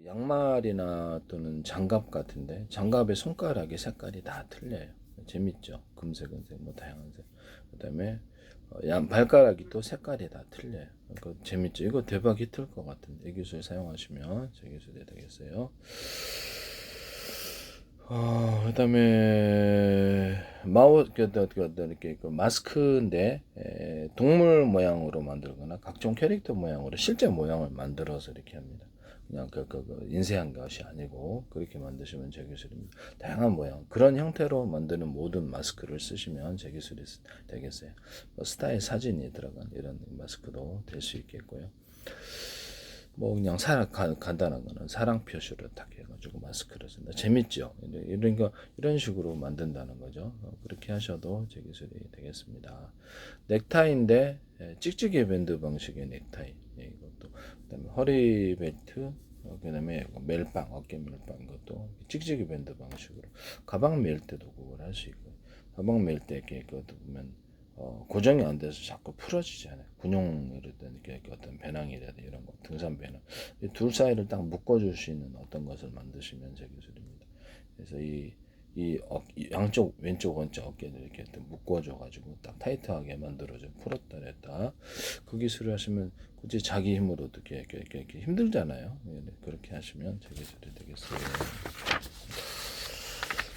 양말이나 또는 장갑 같은데 장갑의 손가락의 색깔이 다 틀려요. 재밌죠? 금색, 은색, 뭐 다양한 색. 그다음에 발가락이 또 색깔이 다 틀려요. 재밌죠? 이거 대박 히트일 것 같은데 이 기술 사용하시면 제 기술이 되겠어요. 그다음에 이렇게 마스크인데 동물 모양으로 만들거나 각종 캐릭터 모양으로 실제 모양을 만들어서 이렇게 합니다. 그냥 인쇄한 것이 아니고 그렇게 만드시면 제 기술입니다. 다양한 모양 그런 형태로 만드는 모든 마스크를 쓰시면 제 기술이 되겠어요. 스타의 사진이 들어간 이런 마스크도 될 수 있겠고요. 뭐 그냥 간단한 거는 사랑 표시로 딱 해가지고 마스크를 쓴다. 재밌죠? 이런 식으로 만든다는 거죠. 그렇게 하셔도 제 기술이 되겠습니다. 넥타이인데 찍찍이 밴드 방식의 넥타이. 이것도 그다음에 허리 벨트, 그다음에 멜빵, 어깨 멜빵 이것도 찍찍이 밴드 방식으로 가방 멜 때도 그걸 할 수 있고 가방 멜 때 이렇게 그것도 보면 고정이 안 돼서 자꾸 풀어지잖아요. 군용이라든 어떤 배낭이라든 이런 거, 등산 배낭. 이 둘 사이를 딱 묶어줄 수 있는 어떤 것을 만드시면 제 기술입니다. 그래서 이 양쪽 왼쪽 오른쪽 어깨를 이렇게 묶어줘가지고 딱 타이트하게 만들어줘 풀었다 냈다. 그 기술을 하시면 굳이 자기 힘으로 이렇게 힘들잖아요. 그렇게 하시면 제 기술이 되겠어요.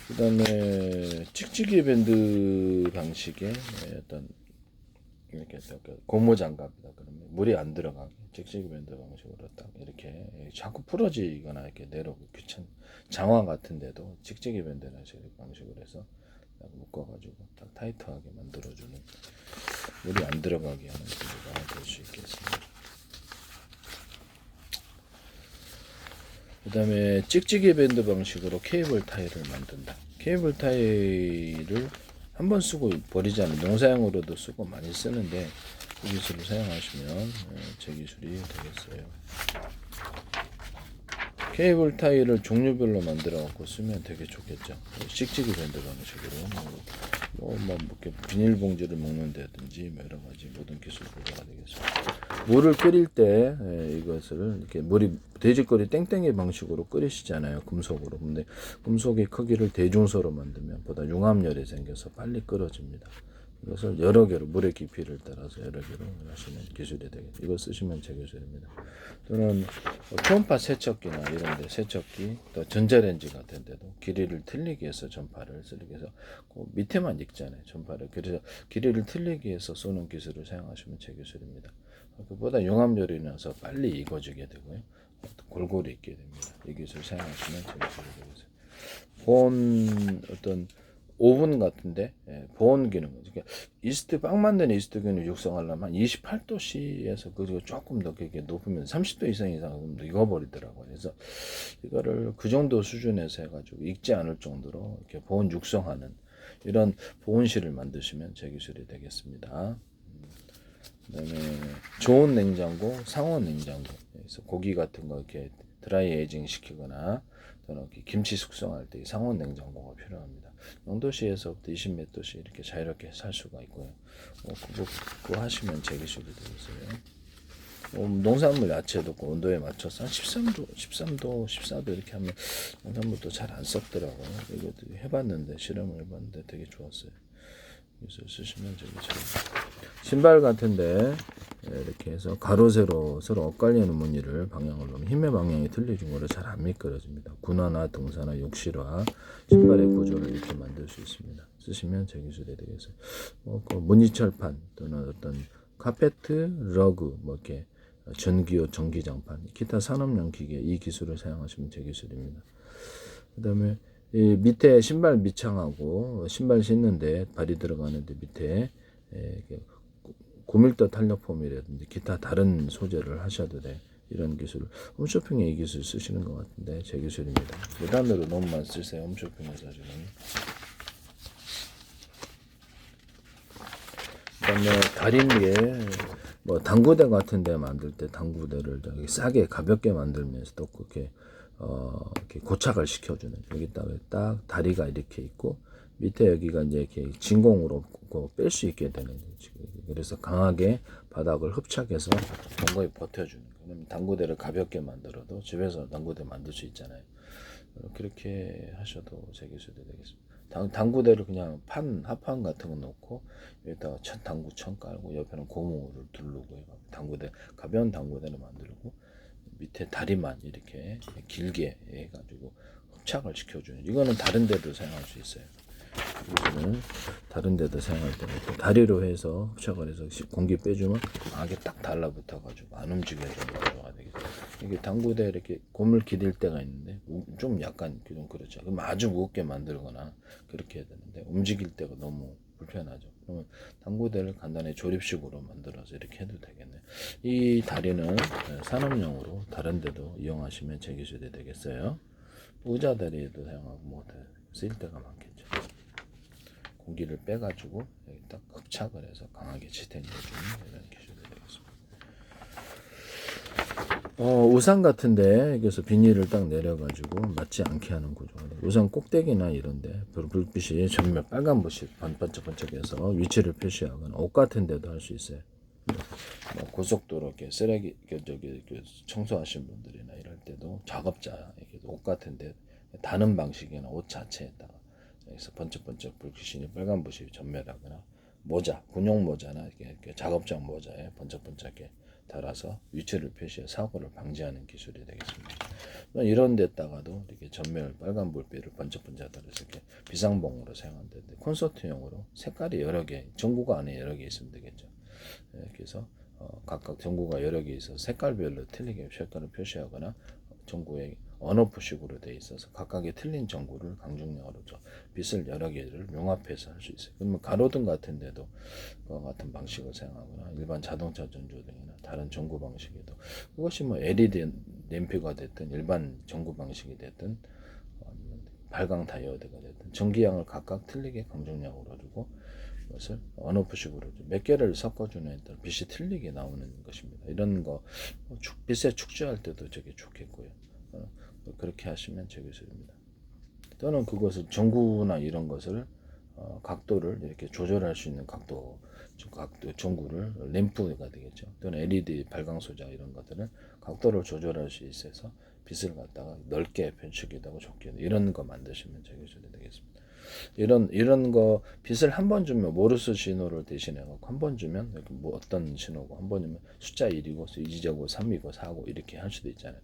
그 다음에 찍찍이 밴드 방식의 어떤 이렇게 고무 장갑이다 그러면 물이 안 들어가게 찍찍이 밴드 방식으로 딱 이렇게 자꾸 풀어지거나 이렇게 내려오고 장화 같은데도 찍찍이 밴드 방식으로 해서 딱 묶어가지고 딱 타이트하게 만들어주는 물이 안 들어가게 하는 기술가 될 수 있겠습니다. 그 다음에 찍찍이 밴드 방식으로 케이블 타이를 만든다. 케이블 타이를 한번 쓰고 버리지 않는 농사용으로도 쓰고 많이 쓰는데 그 기술을 사용하시면 제 기술이 되겠어요. 케이블 타이를 종류별로 만들어 갖고 쓰면 되게 좋겠죠. 찍찍이 밴드 방식으로 이렇게 비닐봉지를 묶는다든지 여러 가지 모든 기술 구조가 되겠습니다. 물을 끓일 때 이것을 이렇게 물이 돼지거리 땡땡이 방식으로 끓이시잖아요. 금속으로. 근데 금속의 크기를 대중소로 만들면 보다 융합열이 생겨서 빨리 끓어집니다. 이것을 여러 개로 물의 깊이를 따라서 여러 개로 하시는 기술이 되겠죠. 이거 쓰시면 제 기술입니다. 또는 초음파 세척기나 이런 데 세척기 또 전자레인지 같은 데도 길이를 틀리기 위해서 전파를 쓰기 위해서 그 밑에만 익잖아요. 전파를. 그래서 길이를 틀리기 위해서 쏘는 기술을 사용하시면 제 기술입니다. 그보다 용암열이 나서 빨리 익어지게 되고요. 골고루 익게 됩니다. 이 기술 사용하시면 제 기술이 되겠어요. 보온 어떤 오븐 같은데 보온 기능, 그러니까 이스트 빵 만드는 이스트 기능 육성하려면 한 28도씨에서 그리고 조금 더 그게 높으면 30도 이상 익어버리더라고요. 그래서 이거를 그 정도 수준에서 해가지고 익지 않을 정도로 이렇게 보온 육성하는 이런 보온실을 만드시면 제 기술이 되겠습니다. 그다음에 좋은 냉장고, 상온 냉장고. 그래서 고기 같은 거 이렇게 드라이 에이징 시키거나 또는 김치 숙성할 때 상온 냉장고가 필요합니다. 0도씨에서부터 20몇 도씨 이렇게 자유롭게 살 수가 있고요. 그거 하시면 제 기술이 되겠어요. 농산물 야채도 그 온도에 맞춰서 한 13도, 14도 이렇게 하면 농산물도 잘 안 썩더라고요. 이것도 해봤는데 실험을 해봤는데 되게 좋았어요. 그래서 쓰시면 되게 잘. 신발 같은데 이렇게 해서 가로 세로 서로 엇갈리는 무늬를 방향을 놓으면 힘의 방향이 틀려진 거로 잘 안 미끄러집니다. 군화나 등산화, 욕실화 신발의 구조를 이렇게 만들 수 있습니다. 쓰시면 제 기술이 되겠어요. 그 무늬철판 또는 어떤 카페트, 러그 이렇게 전기요, 전기장판, 기타 산업용 기계 이 기술을 사용하시면 제 기술입니다. 그 다음에 이 밑에 신발 밑창하고 신발 신는데 발이 들어가는데 밑에 고밀도 탄력폼이라든지 기타 다른 소재를 하셔도 돼. 이런 기술 홈쇼핑에 이 기술 쓰시는 것 같은데 제 기술입니다. 계단으로 너무만 쓰세요. 홈쇼핑에서 지금. 그다음에 다리미에 당구대 같은 데 만들 때 당구대를 싸게 가볍게 만들면서 또 그렇게 이렇게 고착을 시켜주는 여기다가 딱 다리가 이렇게 있고 밑에 여기가 이제 이렇게 진공으로 뺄 수 있게 되는 거지. 그래서 강하게 바닥을 흡착해서 공고히 버텨주는 거예요. 그럼 당구대를 가볍게 만들어도 집에서 당구대 만들 수 있잖아요. 그렇게 하셔도 제기술이 되겠습니다. 당구대를 그냥 합판 같은 거 놓고 여기다가 당구천 깔고 옆에는 고무를 두르고 당구대 가벼운 당구대를 만들고 밑에 다리만 이렇게 길게 해가지고 흡착을 시켜주는, 이거는 다른 데도 사용할 수 있어요. 이거는 다른 데도 사용할 때는 다리로 해서 흡착을 해서 공기 빼주면 악에 딱 달라붙어가지고 안 움직여지는 구조가 되겠죠. 이게 당구대 이렇게 곰을 기댈 때가 있는데 좀 약간 좀 그렇죠. 그럼 아주 무겁게 만들거나 그렇게 해야 되는데 움직일 때가 너무 불편하죠. 그러면 당구대를 간단히 조립식으로 만들어서 이렇게 해도 되겠네요. 이 다리는 산업용으로 다른 데도 이용하시면 제기술이 되겠어요. 의자 다리에도 사용하고 뭐 쓰일 때가 많겠죠. 공기를 빼가지고 여기 딱 흡착을 해서 강하게 지탱해주는 이런 기술이 되겠습니다. 우산 같은데 여기서 비닐을 딱 내려가지고 맞지 않게 하는 구조가 돼요. 우산 꼭대기나 이런데 불빛이 전면 빨간불이 반짝반짝해서 위치를 표시하거나 옷 같은 데도 할 수 있어요. 뭐 고속도로 이렇게 쓰레기 저기 청소하신 분들이나 이럴 때도 작업자 옷 같은데 다는 방식이나 옷 자체에다가 여기서 번쩍번쩍 불빛이 빨간불이 전멸하거나 모자, 군용 모자나 이렇게 작업장 모자에 번쩍번쩍하게 달아서 위치를 표시해 사고를 방지하는 기술이 되겠습니다. 이런 데다가도 이렇게 전멸 빨간 불빛을 번쩍번쩍 달아서 이렇게 비상봉으로 사용하는데 콘서트용으로 색깔이 여러 개, 전구가 안에 여러 개 있으면 되겠죠. 그래서 각각 전구가 여러 개 있어서 색깔별로 틀리게 색깔을 표시하거나 전구에 언오프식으로 되어 있어서 각각의 틀린 전구를 강중량으로 빛을 여러 개를 융합해서 할 수 있어요. 그러면 가로등 같은 데도 같은 방식을 사용하거나 일반 자동차 전조등이나 다른 전구 방식에도 그것이 뭐 LED 램프가 됐든 일반 전구 방식이 됐든 발광 다이오드가 됐든 전기량을 각각 틀리게 강중량으로 주고 것을 언오프식으로 몇 개를 섞어주는 빛이 틀리게 나오는 것입니다. 이런 거 빛에 축제할 때도 되게 좋겠고요. 그렇게 하시면 제기술입니다. 또는 그것을 전구나 이런 것을 각도를 이렇게 조절할 수 있는 각도 전구를 램프가 되겠죠. 또는 LED 발광 소자 이런 것들은 각도를 조절할 수 있어서 빛을 갖다가 넓게 편치기도 하고 좁게 이런 거 만드시면 제기술이 되겠습니다. 이런 거 빛을 한 번 주면 모르스 신호를 대신해 갖고 한 번 주면 뭐 어떤 신호고 한 번 주면 숫자 1이고 2제곱 3이고 4고 이렇게 할 수도 있잖아요.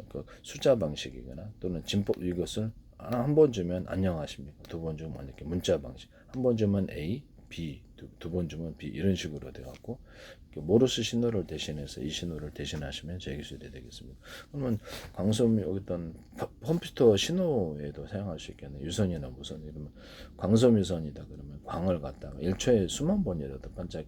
그 숫자 방식이거나 또는 진법 이것을 한 번 주면 안녕하십니까, 두 번 주면 이렇게 문자 방식, 한 번 주면 A, B, 두 번 주면 B 이런 식으로 돼 갖고 모르스 신호를 대신해서 이 신호를 대신하시면 제기술이 되겠습니다. 그러면 광섬 어떤 컴퓨터 신호에도 사용할 수 있겠네요. 유선이나 무선 이러면 광섬 유선이다 그러면 광을 갖다가 1초에 수만 번이라도 반짝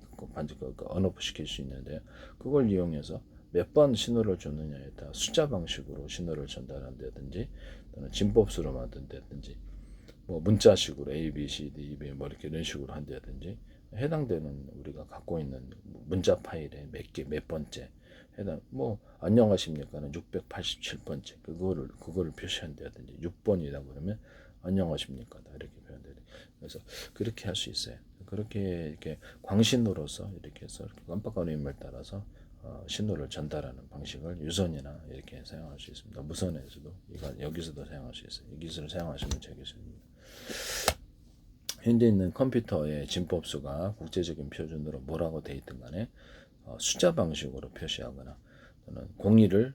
언오프 시킬 수 있는데 그걸 이용해서 몇 번 신호를 줬느냐에 따라 숫자 방식으로 신호를 전달한다든지 또는 진법수로 만든다든지 뭐 문자식으로 A, B, C, D, E, B 뭐 이렇게 이런 식으로 한다든지 해당되는 우리가 갖고 있는 문자 파일에 몇 번째 해당 뭐 안녕하십니까는 687번째 그거를 표시한다든지 6번이다 그러면 안녕하십니까다 이렇게 표현돼요. 그래서 그렇게 할 수 있어요. 그렇게 이렇게 광신호로서 이렇게 해서 깜빡거림을 따라서 신호를 전달하는 방식을 유선이나 이렇게 사용할 수 있습니다. 무선에서도 여기서도 사용할 수 있어요. 이 기술을 사용하시면 되겠습니다. 현재 있는 컴퓨터의 진법수가 국제적인 표준으로 뭐라고 되어 있든 간에 숫자 방식으로 표시하거나 또는 01을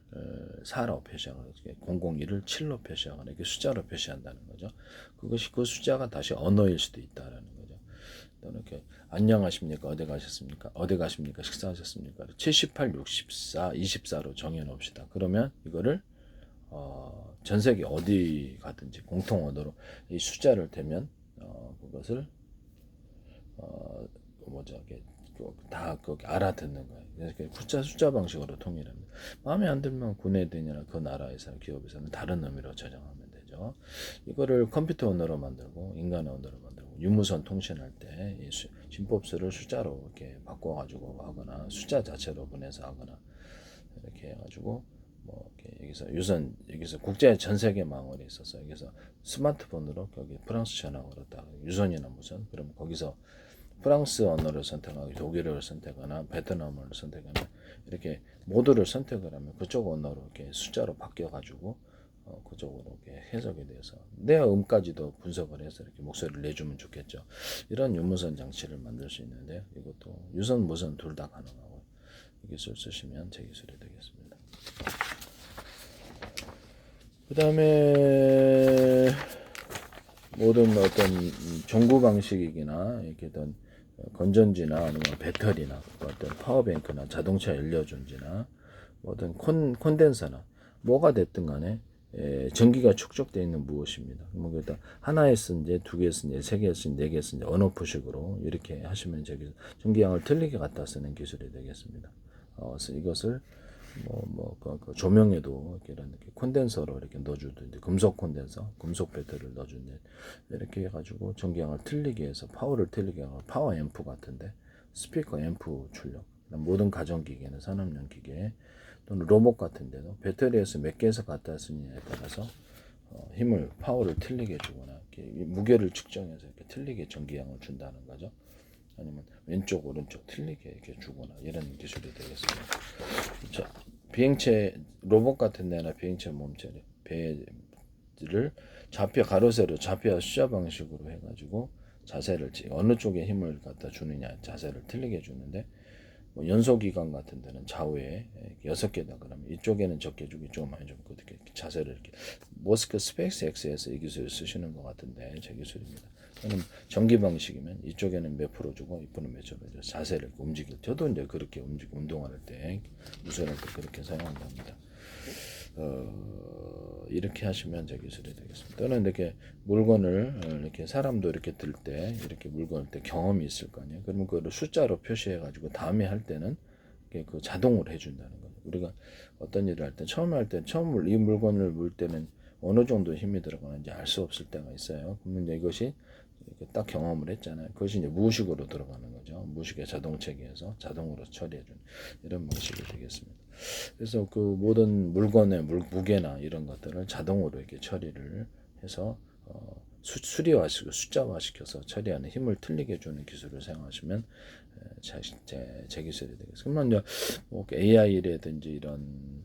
4로 표시하거나 001을 7로 표시하거나 이렇게 숫자로 표시한다는 거죠. 그것이 그 숫자가 다시 언어일 수도 있다라는 거죠. 또는 이렇게 안녕하십니까, 어디 가셨습니까, 어디 가십니까, 식사하셨습니까, 78, 64, 24로 정해놓읍시다. 그러면 이거를 전 세계 어디 가든지 공통 언어로 이 숫자를 대면 그것을 다 거기 알아듣는 거예요. 그래서 숫자 방식으로 통일합니다. 마음에 안 들면 구내든이나 그 나라에서는 기업에서는 다른 의미로 저장하면 되죠. 이거를 컴퓨터 언어로 만들고 인간 언어로 만들고 유무선 통신할 때 이 진법수를 숫자로 이렇게 바꿔가지고 하거나 숫자 자체로 보내서 하거나 이렇게 해가지고 뭐 이렇게 여기서 국제 전 세계 망원이 있어서 여기서 스마트폰으로 여기 프랑스 전화 걸었다 유선이나 무선 그러면 거기서 프랑스 언어를 선택하고 독일어를 선택하거나 베트남어를 선택하거나 이렇게 모두를 선택을 하면 그쪽 언어로 이렇게 숫자로 바뀌어 가지고 그쪽으로 이렇게 해석이 돼서 내 음까지도 분석을 해서 이렇게 목소리를 내주면 좋겠죠. 이런 유무선 장치를 만들 수 있는데 이것도 유선 무선 둘 다 가능하고 이 기술 쓰시면 제 기술이 되겠습니다. 그 다음에 모든 어떤 전구 방식이나 이렇게 어떤 건전지나 아니면 배터리나 어떤 파워뱅크나 자동차 연료전지나 어떤 콘덴서나 뭐가 됐든 간에 전기가 축적되어 있는 무엇입니다. 뭐 그다 하나에 쓴지 두 개에 쓴지 세 개에 쓴지 네 개에 쓴지 언어푸식으로 이렇게 하시면 저기 전기양을 틀리게 갖다 쓰는 기술이 되겠습니다. 그래서 이것을 그 조명에도 이렇게 콘덴서로 이렇게 넣어주든지 금속 콘덴서, 금속 배터리를 넣어주든지 이렇게 해가지고 전기양을 틀리게 해서 파워를 틀리게 하고 파워 앰프 같은데 스피커 앰프 출력 모든 가전기계는 산업용 기계 또는 로봇 같은데도 배터리에서 몇 개에서 갖다 쓰느냐에 따라서 힘을 파워를 틀리게 주거나 이렇게 무게를 측정해서 이렇게 틀리게 전기양을 준다는 거죠. 아니면 왼쪽 오른쪽 틀리게 이렇게 주거나 이런 기술이 되겠습니다. 자, 비행체 로봇 같은 데나 비행체 몸체를 배를 좌표 가로세로 좌표 숫자 방식으로 해가지고 자세를 어느 쪽에 힘을 갖다 주느냐 자세를 틀리게 주는데 뭐 연소기관 같은 데는 좌우에 6개다 그러면 이쪽에는 적게 주고 이쪽은 많이 주고 그렇게 자세를 이렇게 모스크 스페이스 X에서 이 기술을 쓰시는 것 같은데 제 기술입니다. 저는 전기 방식이면 이쪽에는 몇 프로 주고 이쪽은 몇 프로 주고 자세를 움직일 저도 이제 그렇게 운동할 때 무술할 때 그렇게 사용한답니다. 이렇게 하시면 제 기술이 되겠습니다. 또는 이렇게 물건을 이렇게 사람도 이렇게 들 때 이렇게 물건을 때 경험이 있을 거 아니에요. 그러면 그걸 숫자로 표시해 가지고 다음에 할 때는 그 자동으로 해준다는 거죠. 우리가 어떤 일을 할 때 처음 할 때 처음 이 물건을 물 때는 어느 정도 힘이 들어가는지 알 수 없을 때가 있어요. 그러면 이제 이것이 딱 경험을 했잖아요. 그것이 이제 무의식으로 들어가는 거죠. 무의식의 자동 체계에서 자동으로 처리해주는 이런 방식이 되겠습니다. 그래서 그 모든 물건의 무게나 이런 것들을 자동으로 이렇게 처리를 해서 수리화시키고 숫자화시켜서 처리하는 힘을 틀리게 주는 기술을 사용하시면 제 기술이 되겠습니다. 그러면 이제 뭐 AI라든지 이런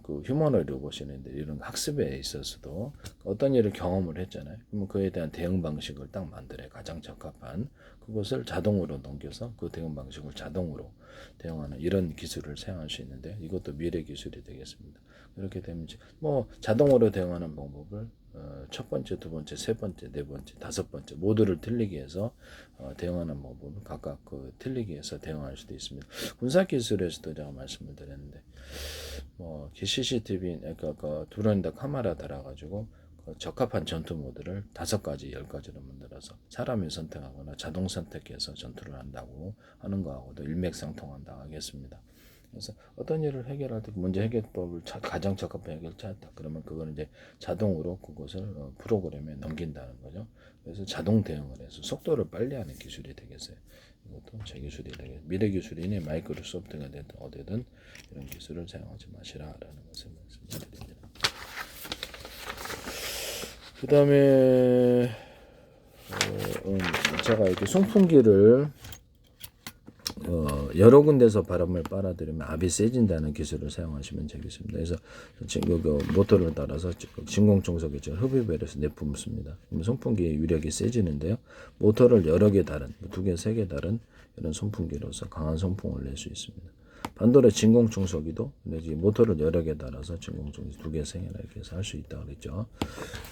그 휴머노이드 로봇이는데 이런 학습에 있어서도 어떤 일을 경험을 했잖아요. 그러면 그에 대한 대응 방식을 딱 만들어야 가장 적합한 그것을 자동으로 넘겨서 그 대응 방식을 자동으로 대응하는 이런 기술을 사용할 수 있는데 이것도 미래 기술이 되겠습니다. 그렇게 되면 뭐 자동으로 대응하는 방법을 첫 번째, 두 번째, 세 번째, 네 번째, 다섯 번째 모두를 틀리게 해서 대응하는 방법을 각각 틀리게 해서 대응할 수도 있습니다. 군사 기술에서도 제가 말씀을 드렸는데 뭐 CCTV 그러니까 드론에다 카메라 달아가지고 적합한 전투 모드를 5가지, 10가지로 만들어서 사람이 선택하거나 자동 선택해서 전투를 한다고 하는 거하고도 일맥상통한다 하겠습니다. 그래서 어떤 일을 해결할 때 문제 해결법을 가장 적합한 해결을 찾았다. 그러면 그거는 이제 자동으로 그것을 프로그램에 넘긴다는 거죠. 그래서 자동 대응을 해서 속도를 빨리 하는 기술이 되겠어요. 이것도 제 기술이 되겠. 미래 기술이니 마이크로소프트가 되든 어디든 이런 기술을 사용하지 마시라라는 것을 말씀드립니다. 그 다음에 제가 이렇게 송풍기를 여러 군데서 바람을 빨아들이면 압이 세진다는 기술을 사용하시면 되겠습니다. 그래서 그 모터를 따라서 진공청소기 흡입에서 내뿜을 씁니다. 송풍기의 위력이 세지는데요. 모터를 여러 개 다른 2개, 3개 다른 이런 송풍기로서 강한 송풍을 낼 수 있습니다. 반대로 진공청소기도 모터를 여러 개 달아서 진공청소기 2개, 3개나 이렇게 해서 할 수 있다고 그랬죠.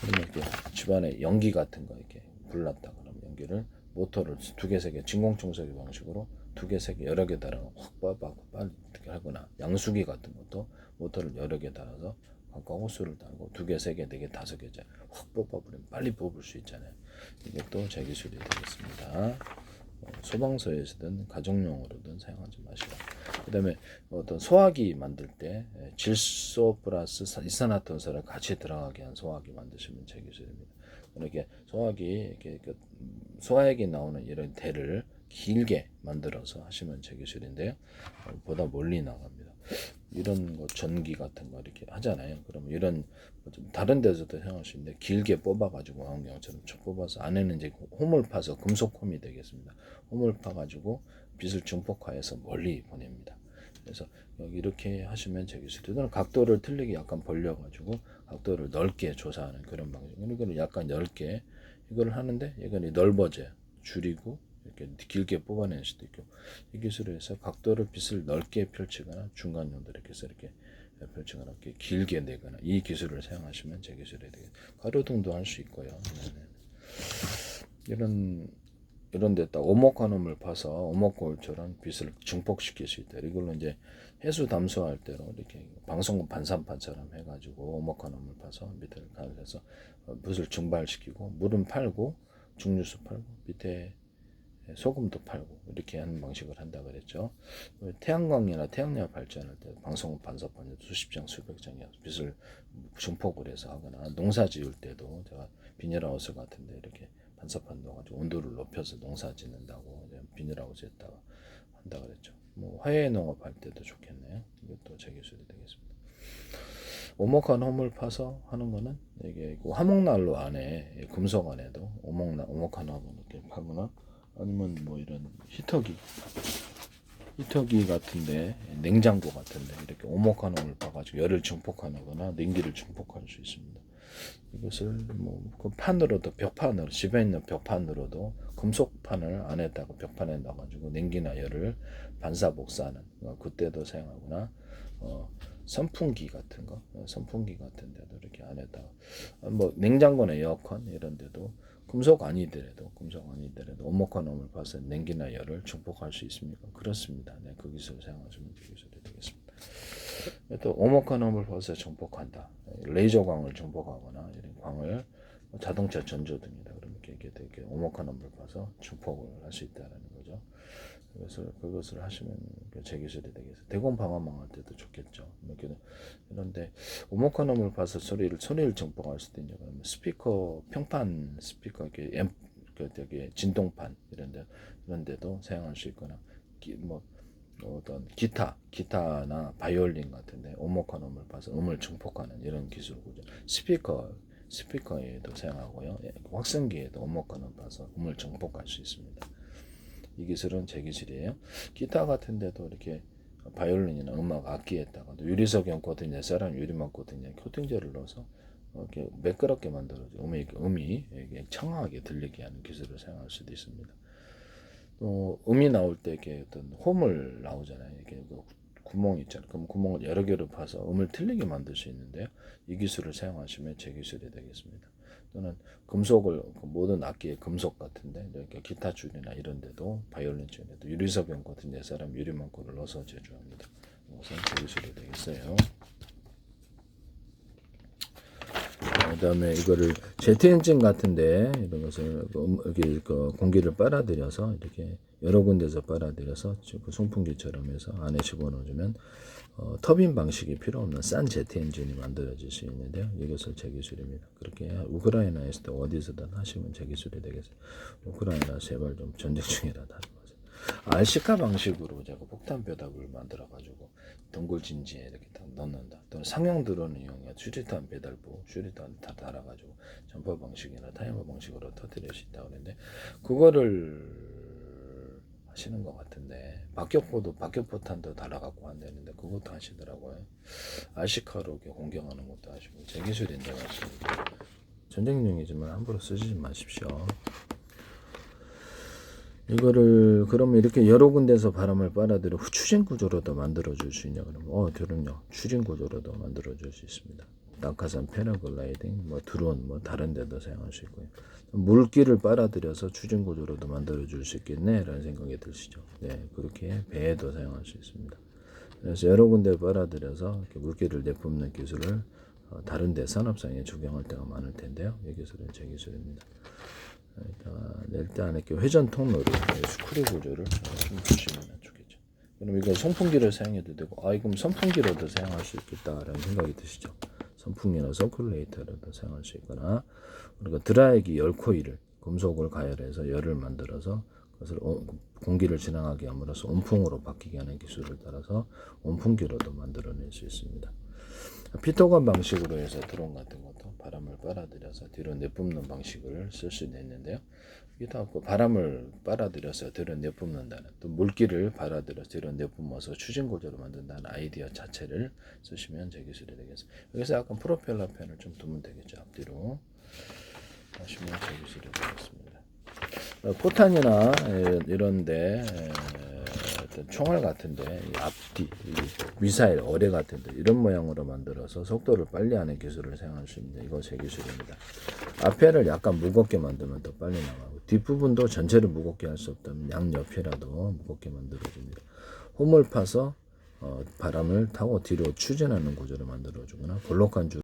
그러면 이렇게 집안에 연기 같은 거 이렇게 불났다 그러면 연기를 모터를 2개, 3개 진공청소기 방식으로 2개, 3개 여러 개 달아서 확 뽑아갖고 빨리 이렇게 하거나 양수기 같은 것도 모터를 여러 개 달아서 각각 호스를 달고 2개, 3개, 4개, 5개째 확 뽑아버리면 빨리 뽑을 수 있잖아요. 이게 또 제 기술이 되겠습니다. 소방서에서든 가정용으로든 사용하지 마시라. 그 다음에 어떤 소화기 만들 때 질소 플러스 이산화탄소를 같이 들어가게 한 소화기 만드시면 제 기술입니다. 이렇게 소화기 이렇게 소화액이 나오는 이런 대를 길게 만들어서 하시면 제 기술인데요. 보다 멀리 나갑니다. 이런 거 전기 같은 거 이렇게 하잖아요. 그러면 이런 좀 다른 데서도 사용할 수 있는데 길게 뽑아가지고 왕경처럼 쭉 뽑아서 안에는 이제 홈을 파서 금속 홈이 되겠습니다. 홈을 파가지고 빛을 증폭화해서 멀리 보냅니다. 그래서 여기 이렇게 하시면 되겠습니다. 각도를 틀리게 약간 벌려가지고 각도를 넓게 조사하는 그런 방식. 이거는 약간 넓게 이걸 하는데 이건 넓어져요. 줄이고 이렇게 길게 뽑아낼 수도 있고 이 기술을 해서 각도를 빛을 넓게 펼치거나 중간 정도 이렇게 해서 이렇게 펼치거나 이렇게 길게 내거나 이 기술을 사용하시면 제 기술이 되겠습니다. 가로등도 할 수 있고요. 이런 데다 오목한음을 파서 오목거울처럼 빛을 증폭시킬 수 있다. 이걸로 이제 해수 담수할 때로 이렇게 방송국 반사판처럼 해가지고 오목한음을 파서 밑을 가려서 빛을 증발시키고 물은 팔고 증류수 팔고 밑에 소금도 팔고 이렇게 하는 방식을 한다 그랬죠. 태양광이나 태양열 발전할 때 방송국 반사판에 수십 장 수백 장이 빛을 증폭을 해서 하거나 농사 지을 때도 제가 비닐하우스 같은데 이렇게 반사판 넣어가지고 온도를 높여서 농사 짓는다고 비닐하우스에다가 한다 그랬죠. 뭐 화훼 농업 할 때도 좋겠네요. 이것도 제 기술이 되겠습니다. 오목한 홈을 파서 하는 거는 이게 화목난로 안에 금속 안에도 오목한 홈을 이렇게 파거나 아니면 뭐 이런 히터기 같은데 냉장고 같은데 이렇게 오목한 홈을 파가지고 열을 증폭하거나 냉기를 증폭할 수 있습니다. 이것을 그 판으로도 벽판으로 집에 있는 벽판으로도 금속판을 안에다가 벽판에 넣어가지고 냉기나 열을 반사 복사하는 그때도 사용하거나 선풍기 같은 데도 이렇게 안에다가 뭐 냉장고나 에어컨 이런 데도 금속 아니더라도 오목한홈을 봐서 냉기나 열을 증폭할 수 있습니까? 그렇습니다. 네, 그 기술을 사용하시면 기술이 되겠습니다. 또 오목한홈을 봐서 증폭한다. 레이저광을 증폭하거나 이런 광을 자동차 전조등이다. 그러면 이렇게 오목한홈을 봐서 증폭을 할 수 있다는 거죠. 그래서 그것을 하시면 제 기술이 되겠어요. 대공 방화망 할 때도 좋겠죠. 그런데 오목한홈을 봐서 소리를 증폭할 수도 있냐 그러면 스피커 평판 스피커 이렇게 되게 진동판 이런 데도 사용할 수 있거나 뭐 어떤 기타나 바이올린 같은데 오목한홈을 봐서 음을 증폭하는 이런 기술이죠. 스피커에도 사용하고요. 확성기에도 오목한홈을 봐서 음을 증폭할 수 있습니다. 이 기술은 제 기술이에요. 기타 같은 데도 이렇게 바이올린이나 음악 악기에다가 유리석 연코팅 넷사람 유리막 코팅에 코팅제를 넣어서 이렇게 매끄럽게 만들어서 음이 청아하게 들리게 하는 기술을 사용할 수도 있습니다. 또 음이 나올 때 이렇게 어떤 홈을 나오잖아요. 이렇게 구멍이 있잖아요. 그럼 구멍을 여러 개로 파서 음을 틀리게 만들 수 있는데요. 이 기술을 사용하시면 제 기술이 되겠습니다. 또는 금속을 모든 악기의 금속 같은데 이렇게 기타 줄이나 이런 데도 바이올린 줄에도 유리석 연코팅 넷사람 유리망코를 넣어서 제조합니다. 이것은 제 기술이 되겠어요. 그다음에 이거를 제트 엔진 같은데 이런 것을 이렇게 공기를 빨아들여서 이렇게 여러 군데서 빨아들여서 그 송풍기처럼 해서 안에 집어넣어주면 터빈 방식이 필요 없는 싼 제트 엔진이 만들어질 수 있는데요. 이것을 제 기술입니다. 그렇게 우크라이나에서도 어디서든 하시면 제 기술이 되겠어요. 우크라이나 제발 좀 전쟁 중이라 다른 거죠. RC카 방식으로 제가 폭탄 벼닥을 만들어가지고 덩굴진지에 이렇게 딱 넣는다. 또는 상용 드론을 이용해 수리탄 배달부, 수리탄 다 달아가지고 점퍼 방식이나 타이머 방식으로 터뜨릴 수 있다고 그랬는데 그거를 하시는 것 같은데 박격포탄도 달아갖고 한다는데 그것도 하시더라고요. RC카로 공격하는 것도 하시고 제 기술인데 하시고 전쟁용이지만 함부로 쓰지 마십시오. 이거를 그러면 이렇게 여러 군데서 바람을 빨아들여 추진 구조로도 만들어 줄 수 있냐 그러면 그럼요. 추진 구조로도 만들어 줄 수 있습니다. 낙하산 패러글라이딩, 드론, 다른 데도 사용할 수 있고요. 물기를 빨아들여서 추진 구조로도 만들어 줄 수 있겠네라는 생각이 드시죠. 네, 그렇게 배에도 사용할 수 있습니다. 그래서 여러 군데 빨아들여서 이렇게 물기를 내뿜는 기술을 다른 데 산업상에 적용할 때가 많을 텐데요. 이 기술은 제 기술입니다. 일단 이렇게 회전 통로를 스크류 구조를 좀 주시면 좋겠죠. 그럼 이거 선풍기를 사용해도 되고, 그럼 선풍기로도 사용할 수 있겠다라는 생각이 드시죠. 선풍기나 서큘레이터로도 사용할 수 있거나, 그리고 드라이기 열 코일을 금속을 가열해서 열을 만들어서 것을 공기를 지나가게 함으로써 온풍으로 바뀌게 하는 기술을 따라서 온풍기로도 만들어낼 수 있습니다. 피토건 방식으로 해서 드론 같은 것도 바람을 빨아들여서 뒤로 내뿜는 방식을 쓸 수도 있는데요. 여기다 바람을 빨아들여서 뒤로 내뿜는다는, 또 물기를 빨아들여서 뒤로 내뿜어서 추진 구조로 만든다는 아이디어 자체를 쓰시면 제 기술이 되겠습니다. 여기서 약간 프로펠러 펜을 좀 두면 되겠죠. 앞뒤로 하시면 제 기술이 되겠습니다. 포탄이나 이런데 어떤 총알 같은데 앞뒤 미사일 어뢰 같은데 이런 모양으로 만들어서 속도를 빨리 하는 기술을 사용할 수 있는데 이거 제 기술입니다. 앞에를 약간 무겁게 만들면 더 빨리 나가고 뒷부분도 전체를 무겁게 할 수 없다면 양옆이라도 무겁게 만들어줍니다. 홈을 파서 바람을 타고 뒤로 추진하는 구조를 만들어주거나 볼록한 줄